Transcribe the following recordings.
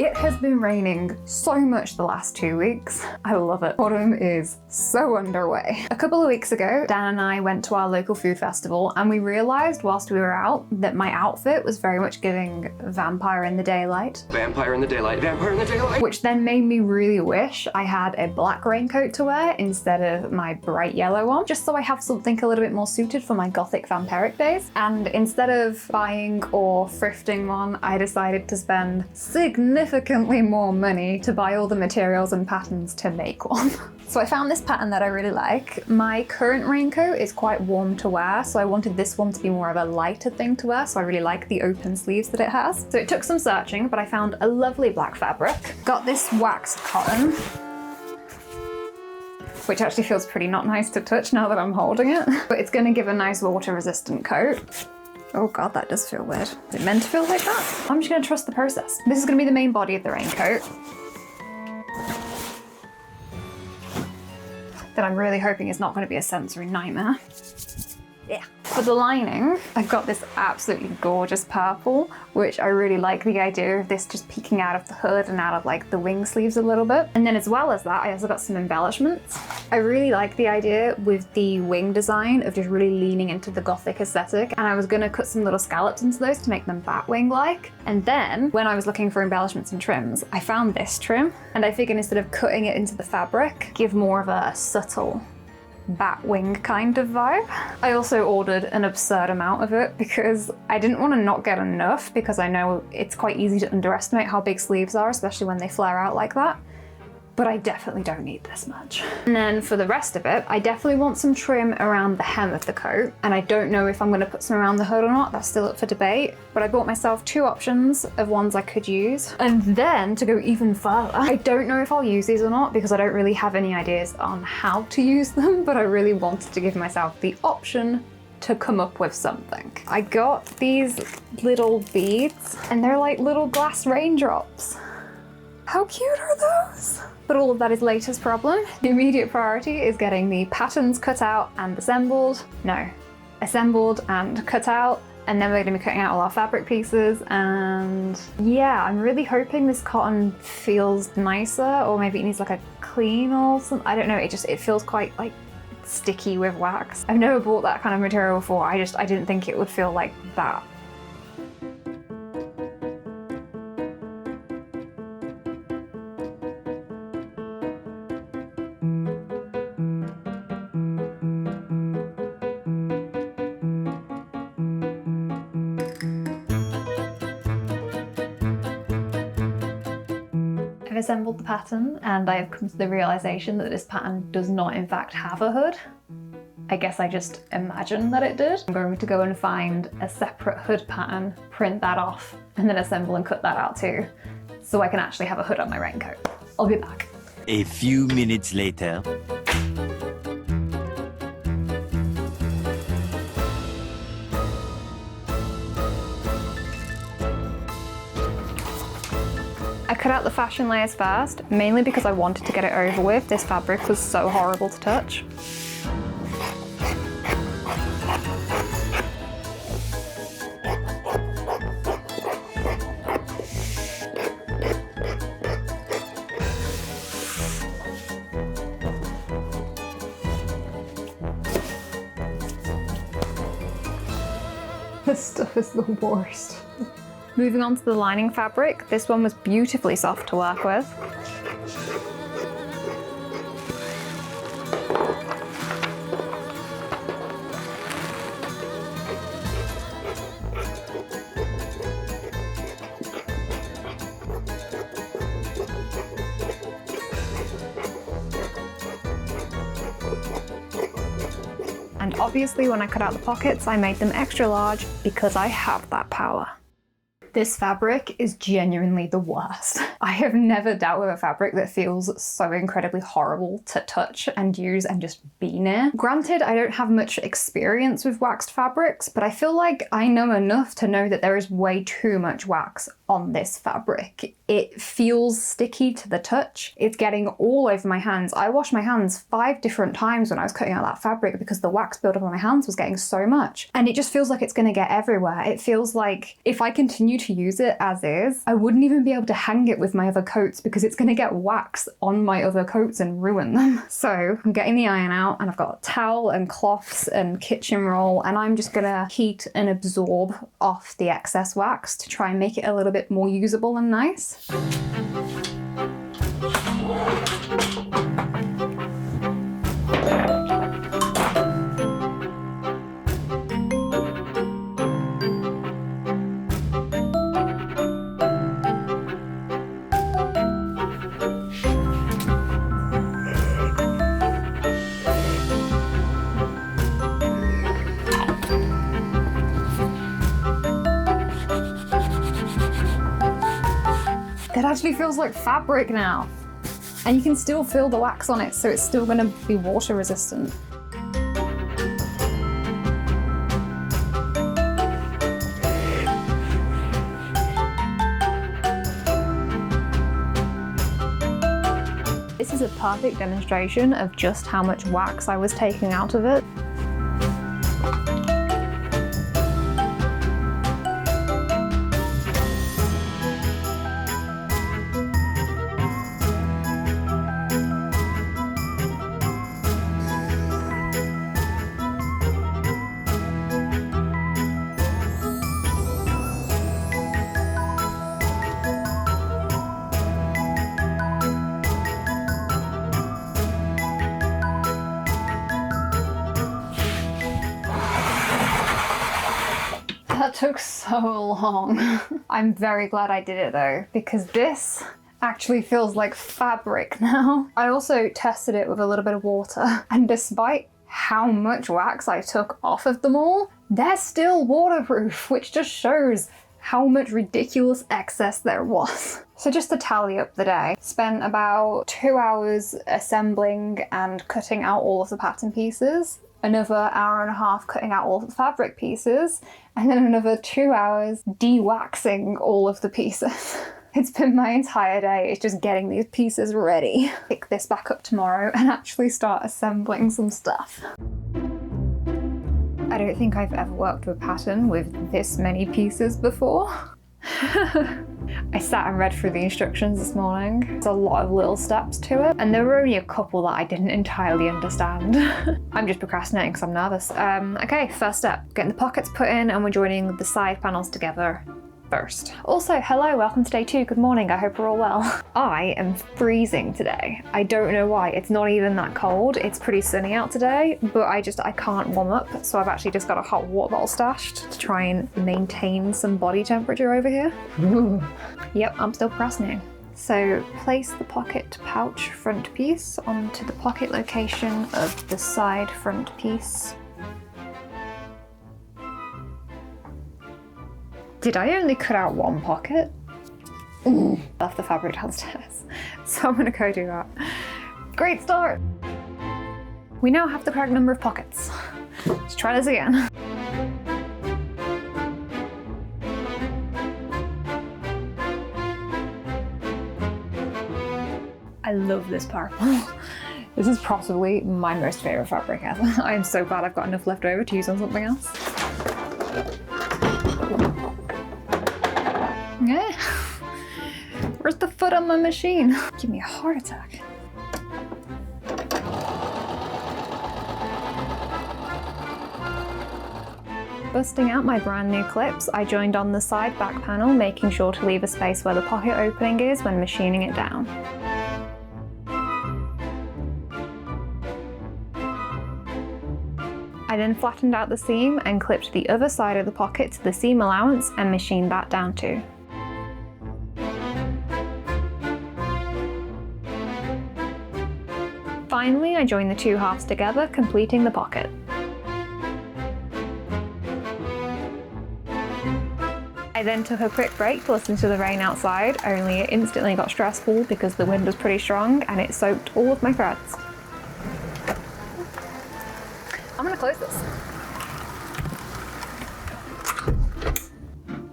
It has been raining so much the last 2 weeks. I love it. Autumn is so underway. A couple of weeks ago, Dan and I went to our local food festival and we realized whilst we were out that my outfit was very much giving vampire in the daylight. Vampire in the daylight, vampire in the daylight. Which then made me really wish I had a black raincoat to wear instead of my bright yellow one, just so I have something a little bit more suited for my Gothic vampiric days. And instead of buying or thrifting one, I decided to spend significantly more money to buy all the materials and patterns to make one. So I found this pattern that I really like. My current raincoat is quite warm to wear, so I wanted this one to be more of a lighter thing to wear, so I really like the open sleeves that it has. So it took some searching, but I found a lovely black fabric. Got this waxed cotton, which actually feels pretty not nice to touch now that I'm holding it, but it's gonna give a nice water resistant coat. Oh God, that does feel weird. Is it meant to feel like that? I'm just gonna trust the process. This is gonna be the main body of the raincoat. That I'm really hoping is not gonna be a sensory nightmare. Yeah. For the lining, I've got this absolutely gorgeous purple, which I really like the idea of this just peeking out of the hood and out of like the wing sleeves a little bit. And then as well as that, I also got some embellishments. I really like the idea with the wing design of just really leaning into the Gothic aesthetic. And I was gonna cut some little scallops into those to make them bat wing-like. And then when I was looking for embellishments and trims, I found this trim. And I figured instead of cutting it into the fabric, give more of a subtle bat wing kind of vibe. I also ordered an absurd amount of it because I didn't want to not get enough, because I know it's quite easy to underestimate how big sleeves are, especially when they flare out like that. But I definitely don't need this much. And then for the rest of it, I definitely want some trim around the hem of the coat. And I don't know if I'm gonna put some around the hood or not, that's still up for debate. But I bought myself 2 options of ones I could use. And then to go even further, I don't know if I'll use these or not because I don't really have any ideas on how to use them, but I really wanted to give myself the option to come up with something. I got these little beads and they're like little glass raindrops. How cute are those? But all of that is later's problem. The immediate priority is getting the patterns cut out and assembled. No, assembled and cut out. And then we're gonna be cutting out all our fabric pieces. And yeah, I'm really hoping this cotton feels nicer, or maybe it needs like a clean or something. I don't know, it feels quite like sticky with wax. I've never bought that kind of material before. I didn't think it would feel like that. I've assembled the pattern and I have come to the realization that this pattern does not in fact have a hood. I guess I just imagined that it did. I'm going to go and find a separate hood pattern, print that off, and then assemble and cut that out too, so I can actually have a hood on my raincoat. I'll be back. A few minutes later. I cut out the fashion layers first, mainly because I wanted to get it over with. This fabric was so horrible to touch. This stuff is the worst. Moving on to the lining fabric, this one was beautifully soft to work with. And obviously when I cut out the pockets, I made them extra large because I have that power. This fabric is genuinely the worst. I have never dealt with a fabric that feels so incredibly horrible to touch and use and just be near. Granted, I don't have much experience with waxed fabrics, but I feel like I know enough to know that there is way too much wax on this fabric. It feels sticky to the touch. It's getting all over my hands. I washed my hands 5 different times when I was cutting out that fabric because the wax buildup on my hands was getting so much. And it just feels like it's gonna get everywhere. It feels like if I continue to use it as is. I wouldn't even be able to hang it with my other coats because it's gonna get wax on my other coats and ruin them. So I'm getting the iron out and I've got a towel and cloths and kitchen roll, and I'm just gonna heat and absorb off the excess wax to try and make it a little bit more usable and nice. It actually feels like fabric now. And you can still feel the wax on it, so it's still gonna be water resistant. This is a perfect demonstration of just how much wax I was taking out of it. That took so long. I'm very glad I did it though, because this actually feels like fabric now. I also tested it with a little bit of water, and despite how much wax I took off of them all, they're still waterproof, which just shows how much ridiculous excess there was. So just to tally up the day, spent about 2 hours assembling and cutting out all of the pattern pieces, another hour and a half cutting out all of the fabric pieces, and then another 2 hours de-waxing all of the pieces. It's been my entire day, it's just getting these pieces ready. Pick this back up tomorrow and actually start assembling some stuff. I don't think I've ever worked with pattern with this many pieces before. I sat and read through the instructions this morning. There's a lot of little steps to it, and there were only a couple that I didn't entirely understand. I'm just procrastinating because I'm nervous. Okay, first step, getting the pockets put in, and we're joining the side panels together first. Also, hello, welcome to day 2. Good morning, I hope we're all well. I am freezing today. I don't know why, it's not even that cold. It's pretty sunny out today, but I can't warm up, so I've actually just got a hot water bottle stashed to try and maintain some body temperature over here. Ooh. Yep, I'm still procrastinating. So place the pocket pouch front piece onto the pocket location of the side front piece. Did I only cut out one pocket? Ooh, left the fabric downstairs. So I'm gonna go do that. Great start. We now have the correct number of pockets. Let's try this again. I love this purple. This is possibly my most favorite fabric ever. I am so glad I've got enough left over to use on something else. Yeah. Where's the foot on my machine? Give me a heart attack. Busting out my brand new clips, I joined on the side back panel, making sure to leave a space where the pocket opening is when machining it down. I then flattened out the seam and clipped the other side of the pocket to the seam allowance and machined that down too. Finally, I joined the two halves together, completing the pocket. I then took a quick break to listen to the rain outside, only it instantly got stressful because the wind was pretty strong and it soaked all of my threads. I'm gonna close this.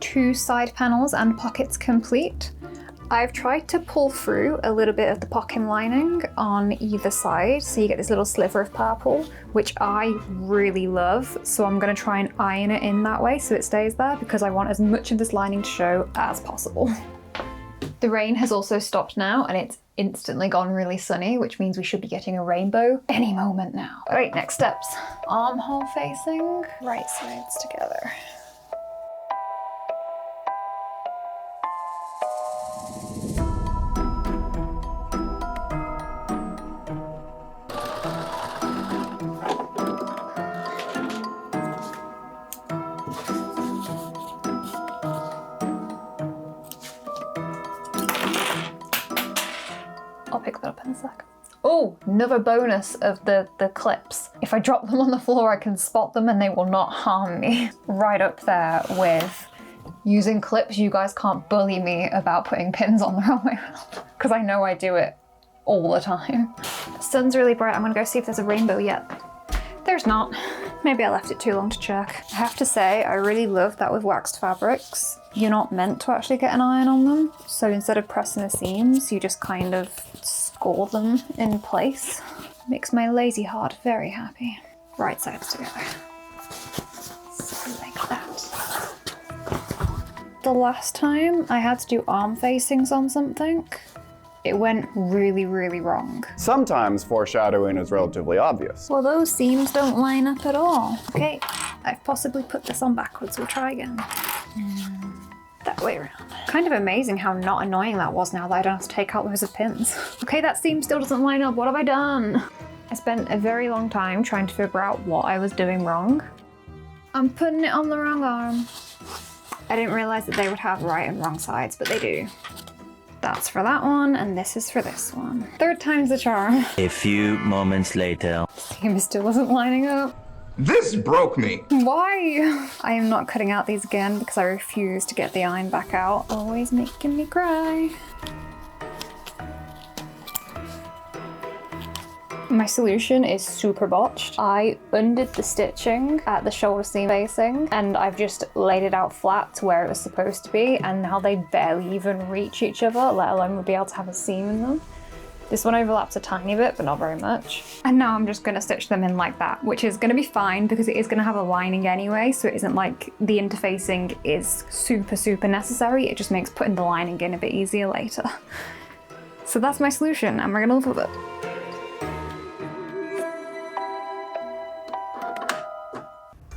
2 side panels and pockets complete. I've tried to pull through a little bit of the pocket lining on either side, so you get this little sliver of purple, which I really love. So I'm gonna try and iron it in that way so it stays there, because I want as much of this lining to show as possible. The rain has also stopped now, and it's instantly gone really sunny, which means we should be getting a rainbow any moment now. All right, next steps. Armhole facing, right sides together. I'll pick that up in a sec. Oh, another bonus of the clips. If I drop them on the floor, I can spot them and they will not harm me. Right up there with using clips. You guys can't bully me about putting pins on the wrong way around, because I know I do it all the time. The sun's really bright. I'm gonna go see if there's a rainbow yet. There's not. Maybe I left it too long to check. I have to say, I really love that with waxed fabrics, you're not meant to actually get an iron on them. So instead of pressing the seams, you just kind of score them in place. Makes my lazy heart very happy. Right sides together. So like that. The last time I had to do arm facings on something, it went really, really wrong. Sometimes foreshadowing is relatively obvious. Well, those seams don't line up at all. Okay, I've possibly put this on backwards. We'll try again. That way around. Kind of amazing how not annoying that was now that I don't have to take out loads of pins. Okay, that seam still doesn't line up. What have I done? I spent a very long time trying to figure out what I was doing wrong. I'm putting it on the wrong arm. I didn't realize that they would have right and wrong sides, but they do. That's for that one, and this is for this one. Third time's the charm. A few moments later. Seam still isn't lining up. This broke me. Why? I am not cutting out these again because I refuse to get the iron back out. Always making me cry. My solution is super botched. I undid the stitching at the shoulder seam facing, and I've just laid it out flat to where it was supposed to be, and now they barely even reach each other, let alone be able to have a seam in them. This one overlaps a tiny bit, but not very much. And now I'm just gonna stitch them in like that, which is gonna be fine because it is gonna have a lining anyway, so it isn't like the interfacing is super, super necessary. It just makes putting the lining in a bit easier later. So that's my solution, and we're gonna live with it.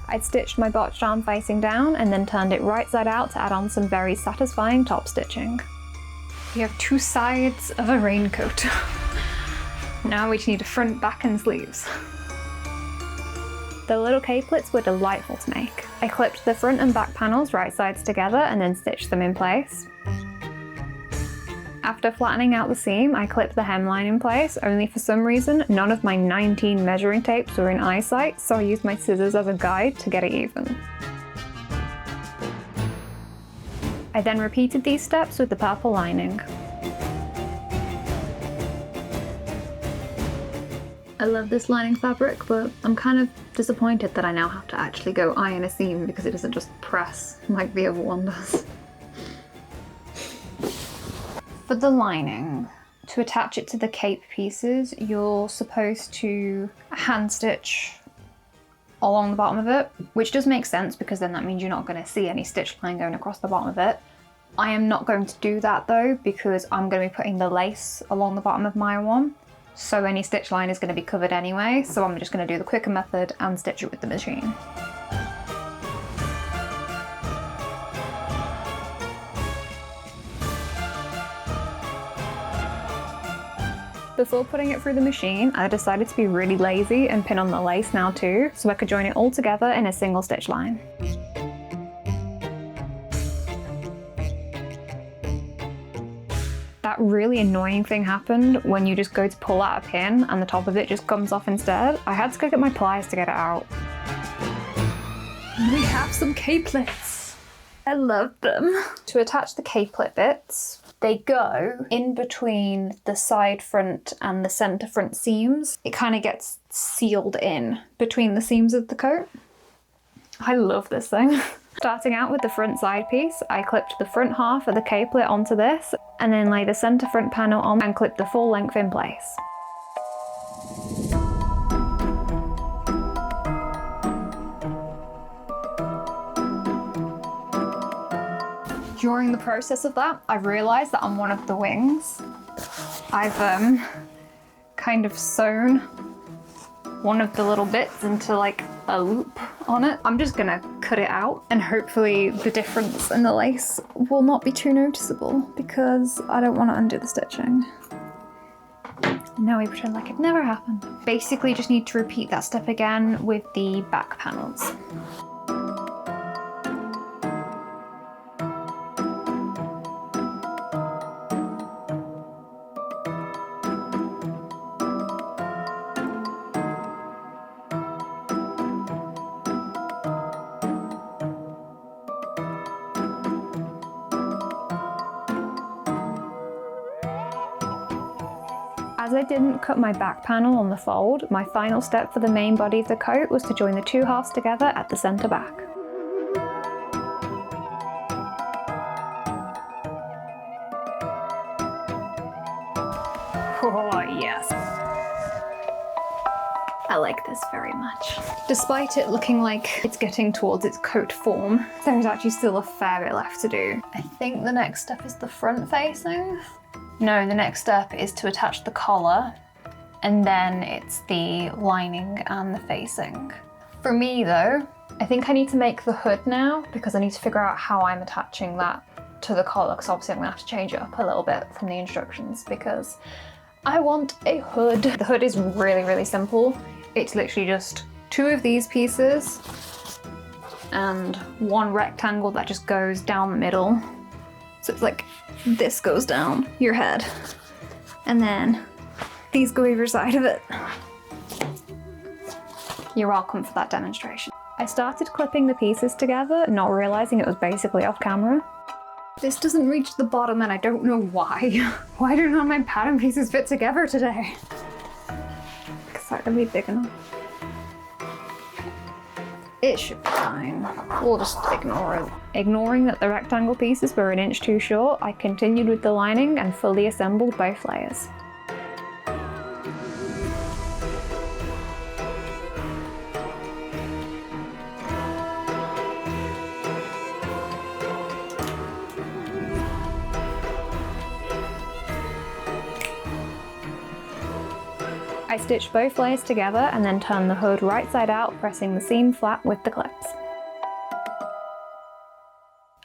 I'd stitched my botched arm facing down and then turned it right side out to add on some very satisfying top stitching. We have two sides of a raincoat. Now we just need a front, back and sleeves. The little caplets were delightful to make. I clipped the front and back panels right sides together and then stitched them in place. After flattening out the seam, I clipped the hemline in place, only for some reason none of my 19 measuring tapes were in eyesight, so I used my scissors as a guide to get it even. I then repeated these steps with the purple lining. I love this lining fabric, but I'm kind of disappointed that I now have to actually go iron a seam because it doesn't just press like the other one does. For the lining, to attach it to the cape pieces, you're supposed to hand stitch along the bottom of it, which does make sense because then that means you're not going to see any stitch line going across the bottom of it. I am not going to do that though because I'm going to be putting the lace along the bottom of my one, so any stitch line is going to be covered anyway, so I'm just going to do the quicker method and stitch it with the machine. Before putting it through the machine, I decided to be really lazy and pin on the lace now too, so I could join it all together in a single stitch line. That really annoying thing happened when you just go to pull out a pin and the top of it just comes off instead. I had to go get my pliers to get it out. We have some caplets. I love them. To attach the caplet bits, they go in between the side front and the center front seams. It kind of gets sealed in between the seams of the coat. I love this thing. Starting out with the front side piece, I clipped the front half of the capelet onto this and then lay the center front panel on and clip the full length in place. During the process of that, I've realized that on one of the wings, I've kind of sewn one of the little bits into like a loop on it. I'm just gonna cut it out and hopefully the difference in the lace will not be too noticeable because I don't want to undo the stitching. And now we pretend like it never happened. Basically just need to repeat that step again with the back panels. As I didn't cut my back panel on the fold, my final step for the main body of the coat was to join the two halves together at the center back. Oh yes. I like this very much. Despite it looking like it's getting towards its coat form, there is actually still a fair bit left to do. I think the next step is the front facing. No, the next step is to attach the collar, and then it's the lining and the facing. For me though, I think I need to make the hood now because I need to figure out how I'm attaching that to the collar, because obviously I'm gonna have to change it up a little bit from the instructions because I want a hood. The hood is really, really simple. It's literally just two of these pieces and one rectangle that just goes down the middle. So it's like this goes down your head and then these go either side of it. You're welcome for that demonstration. I started clipping the pieces together, not realizing it was basically off camera. This doesn't reach the bottom and I don't know why. Why do none of my pattern pieces fit together today? Because that gonna be big enough. It should be fine. We'll just ignore it. Ignoring that the rectangle pieces were an inch too short, I continued with the lining and fully assembled both layers. I stitched both layers together and then turned the hood right side out, pressing the seam flat with the clips.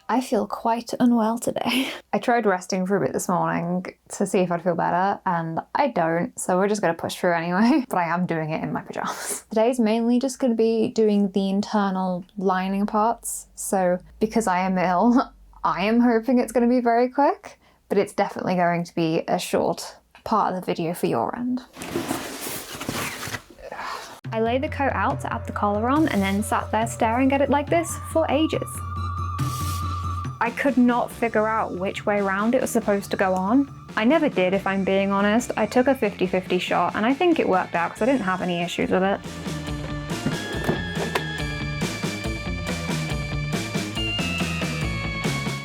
I feel quite unwell today. I tried resting for a bit this morning to see if I'd feel better, and I don't, so we're just gonna push through anyway, but I am doing it in my pajamas. Today's mainly just gonna be doing the internal lining parts, so because I am ill, I am hoping it's gonna be very quick, but it's definitely going to be a short part of the video for your end. I laid the coat out to add the collar on and then sat there staring at it like this for ages. I could not figure out which way round it was supposed to go on. I never did, if I'm being honest. I took a 50-50 shot and I think it worked out because I didn't have any issues with it.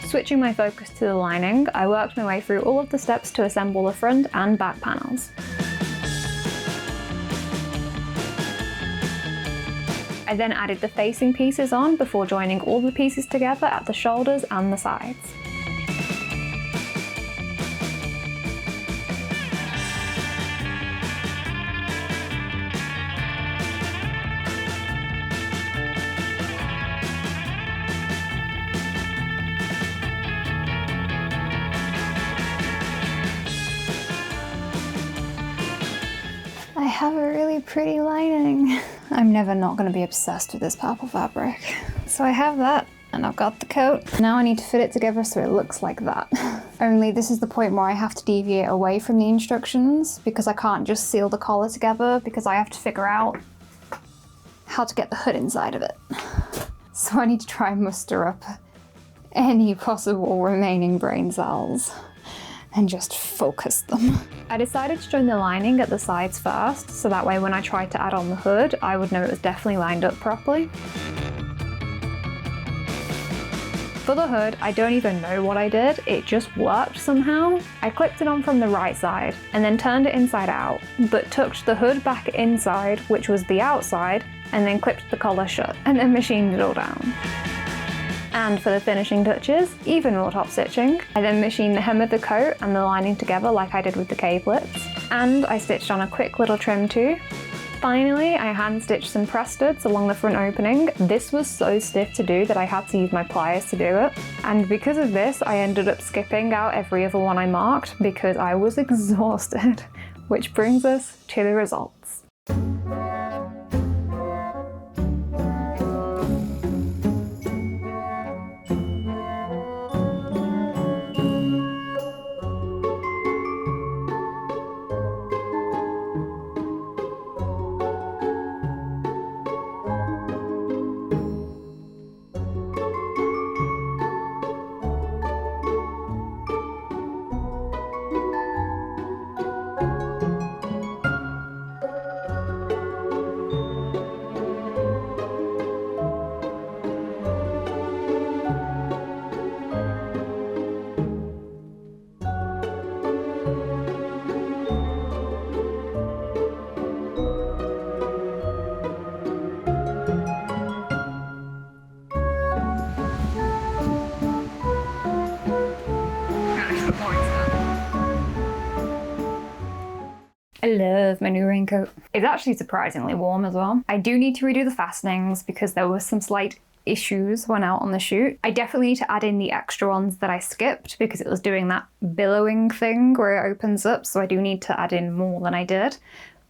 Switching my focus to the lining, I worked my way through all of the steps to assemble the front and back panels. I then added the facing pieces on before joining all the pieces together at the shoulders and the sides. I have a really pretty lining. I'm never not going to be obsessed with this purple fabric. So I have that and I've got the coat. Now I need to fit it together so it looks like that. Only this is the point where I have to deviate away from the instructions because I can't just seal the collar together because I have to figure out how to get the hood inside of it. So I need to try and muster up any possible remaining brain cells and just focus them. I decided to join the lining at the sides first, so that way when I tried to add on the hood, I would know it was definitely lined up properly. For For the hood, I don't even know what I did, it just worked somehow. I clipped it on from the right side and then turned it inside out, but tucked the hood back inside, which was the outside, and then clipped the collar shut, and then machined it all down. And for the finishing touches, even more top stitching. I then machined the hem of the coat and the lining together like I did with the caplets. And I stitched on a quick little trim too. Finally, I hand stitched some press studs along the front opening. This was so stiff to do that I had to use my pliers to do it. And because of this, I ended up skipping out every other one I marked because I was exhausted. Which brings us to the results. I love my new raincoat. It's actually surprisingly warm as well. I do need to redo the fastenings because there were some slight issues when out on the shoot. I definitely need to add in the extra ones that I skipped because it was doing that billowing thing where it opens up, so I do need to add in more than I did.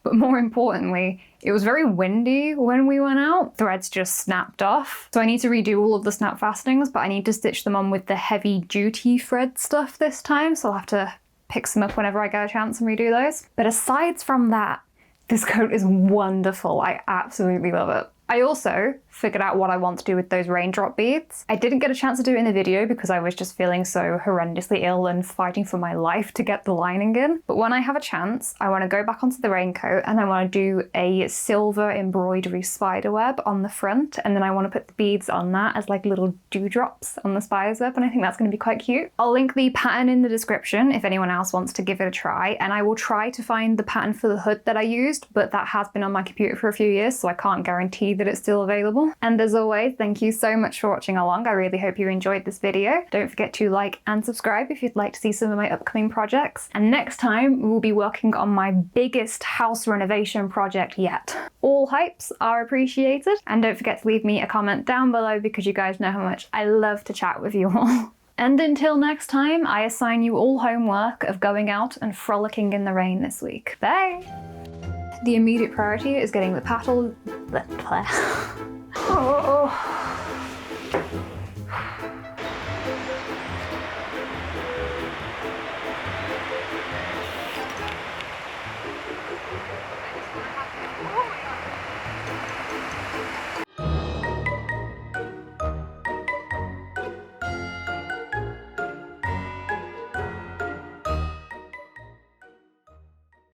But more importantly, it was very windy when we went out. Threads just snapped off. So I need to redo all of the snap fastenings, but I need to stitch them on with the heavy duty thread stuff this time, so I'll have to pick some up whenever I get a chance and redo those. But aside from that, this coat is wonderful. I absolutely love it. I also figured out what I want to do with those raindrop beads. I didn't get a chance to do it in the video because I was just feeling so horrendously ill and fighting for my life to get the lining in. But when I have a chance, I want to go back onto the raincoat and I want to do a silver embroidery spider web on the front, and then I want to put the beads on that as like little dewdrops on the spider's web, and I think that's going to be quite cute. I'll link the pattern in the description if anyone else wants to give it a try, and I will try to find the pattern for the hood that I used, but that has been on my computer for a few years, so I can't guarantee that it's still available. And as always, thank you so much for watching along. I really hope you enjoyed this video. Don't forget to like and subscribe if you'd like to see some of my upcoming projects. And next time, we'll be working on my biggest house renovation project yet. All hypes are appreciated. And don't forget to leave me a comment down below because you guys know how much I love to chat with you all. And until next time, I assign you all homework of going out and frolicking in the rain this week. Bye! The immediate priority is getting the paddle... Oh.